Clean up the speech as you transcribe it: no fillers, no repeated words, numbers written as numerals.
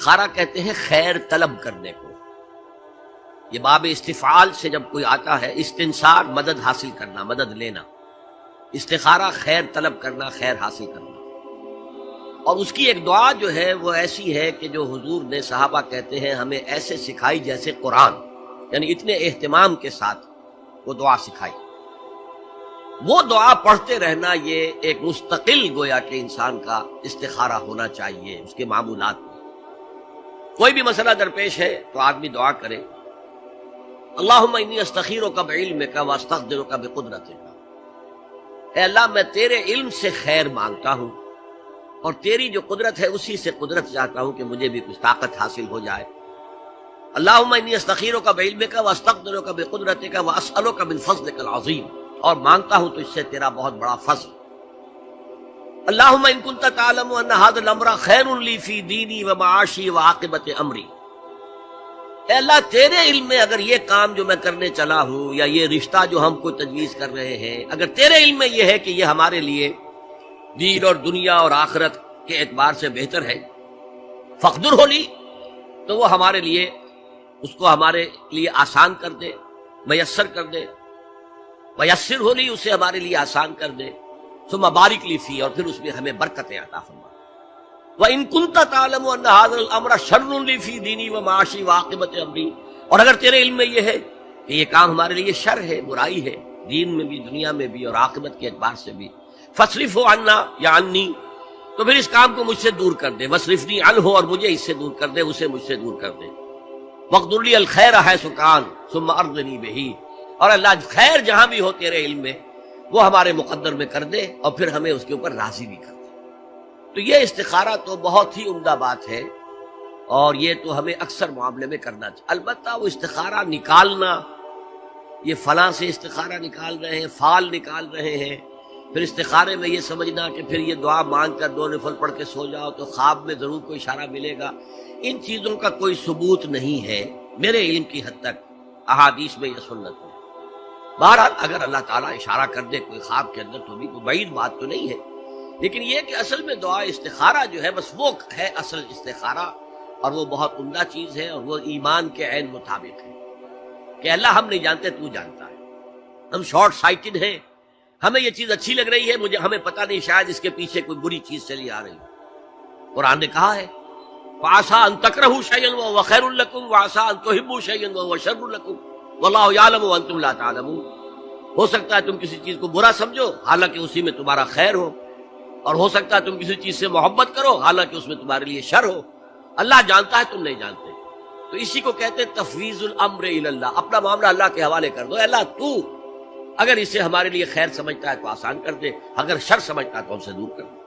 استخارہ کہتے ہیں خیر طلب کرنے کو. یہ باب استفعال سے جب کوئی آتا ہے، استنصار مدد حاصل کرنا، مدد لینا، استخارہ خیر طلب کرنا، خیر حاصل کرنا. اور اس کی ایک دعا جو ہے وہ ایسی ہے کہ جو حضور نے، صحابہ کہتے ہیں، ہمیں ایسے سکھائی جیسے قرآن، یعنی اتنے اہتمام کے ساتھ وہ دعا سکھائی. وہ دعا پڑھتے رہنا یہ ایک مستقل گویا کہ انسان کا استخارہ ہونا چاہیے اس کے معمولات میں. کوئی بھی مسئلہ درپیش ہے تو آدمی دعا کرے، اللہم انی استخیرک بعلمک واستقدرک بقدرتک. اے اللہ میں تیرے علم سے خیر مانگتا ہوں اور تیری جو قدرت ہے اسی سے قدرت چاہتا ہوں کہ مجھے بھی کچھ طاقت حاصل ہو جائے. اللہم انی استخیرک بعلمک واستقدرک بقدرتک واسألک من فضلک العظیم، اور مانگتا ہوں تو اس سے تیرا بہت بڑا فضل. اللہم ان کنت تعلم ان ھذا الامر خیر لی فی دینی ومعاشی وعاقبۃ امری. اے اللہ تیرے علم میں اگر یہ کام جو میں کرنے چلا ہوں یا یہ رشتہ جو ہم کو تجویز کر رہے ہیں، اگر تیرے علم میں یہ ہے کہ یہ ہمارے لیے دین اور دنیا اور آخرت کے اعتبار سے بہتر ہے، فقدر ہو لی، تو وہ ہمارے لیے اس کو ہمارے لیے آسان کر دے، میسر کر دے. میسر ہو لی، اسے ہمارے لیے آسان کر دے. ثم بارک لی فی، اور پھر اس میں ہمیں برکتیں عطا فرما. وَإِن كُنتَ تَعْلَمُ أَنَّ هَذَا الْأَمْرَ شَرٌّ لِّي فِي دِينِي وَمَعَاشِي وَعَاقِبَةِ أَمْرِي، اور اگر تیرے علم میں یہ ہے کہ یہ کام ہمارے لیے شر ہے، برائی ہے، دین میں بھی دنیا میں بھی اور عاقبت کے اعتبار سے بھی، فَاصْرِفْهُ عَنَّا یا عَنِّي، تو پھر اس کام کو مجھ سے دور کر دے. وَاصْرِفْنِي عَنْهُ، اور مجھے اس سے دور کر دے، اسے مجھ سے دور کر دے. وَاقْدُرْ لِي الْخَيْرَ حَيْثُ كَانَ ثُمَّ أَرْضِنِي بِهِ، اور اللہ خیر جہاں بھی ہو تیرے علم میں وہ ہمارے مقدر میں کر دے اور پھر ہمیں اس کے اوپر راضی بھی کر دے. تو یہ استخارہ تو بہت ہی عمدہ بات ہے اور یہ تو ہمیں اکثر معاملے میں کرنا چاہیے. البتہ وہ استخارہ نکالنا، یہ فلاں سے استخارہ نکال رہے ہیں، فال نکال رہے ہیں، پھر استخارے میں یہ سمجھنا کہ پھر یہ دعا مانگ کر 2 نفل پڑھ کے سو جاؤ تو خواب میں ضرور کوئی اشارہ ملے گا، ان چیزوں کا کوئی ثبوت نہیں ہے میرے علم کی حد تک احادیث میں یا سنت میں. بہرحال اگر اللہ تعالیٰ اشارہ کر دے کوئی خواب کے اندر تو بھی کوئی بعید بات تو نہیں ہے، لیکن یہ کہ اصل میں دعا استخارہ جو ہے بس وہ ہے اصل استخارہ، اور وہ بہت عمدہ چیز ہے اور وہ ایمان کے عین مطابق ہے کہ اللہ ہم نہیں جانتے، تو جانتا ہے. ہم شارٹ سائٹڈ ہیں، ہمیں یہ چیز اچھی لگ رہی ہے، مجھے ہمیں پتہ نہیں شاید اس کے پیچھے کوئی بری چیز چلی آ رہی ہے. قرآن نے کہا ہے فَعَسَىٰ أَن تَكْرَهُوا شَيْئًا وَهُوَ خَيْرٌ لَكُمْ وَعَسَىٰ أَن تُحِبُّوا شَيْئًا وَهُوَ شَرٌّ لَكُمْ وَاللَّهُ يَعْلَمُ وَأَنتُمْ لَا تَعْلَمُونَ. ہو سکتا ہے تم کسی چیز کو برا سمجھو حالانکہ اسی میں تمہارا خیر ہو، اور ہو سکتا ہے تم کسی چیز سے محبت کرو حالانکہ اس میں تمہارے لیے شر ہو. اللہ جانتا ہے، تم نہیں جانتے. تو اسی کو کہتے ہیں تفویض الامر الی اللہ، اپنا معاملہ اللہ کے حوالے کر دو. اللہ تو اگر اسے ہمارے لیے خیر سمجھتا ہے تو آسان کر دے، اگر شر سمجھتا ہے تو ہم سے دور کر دے.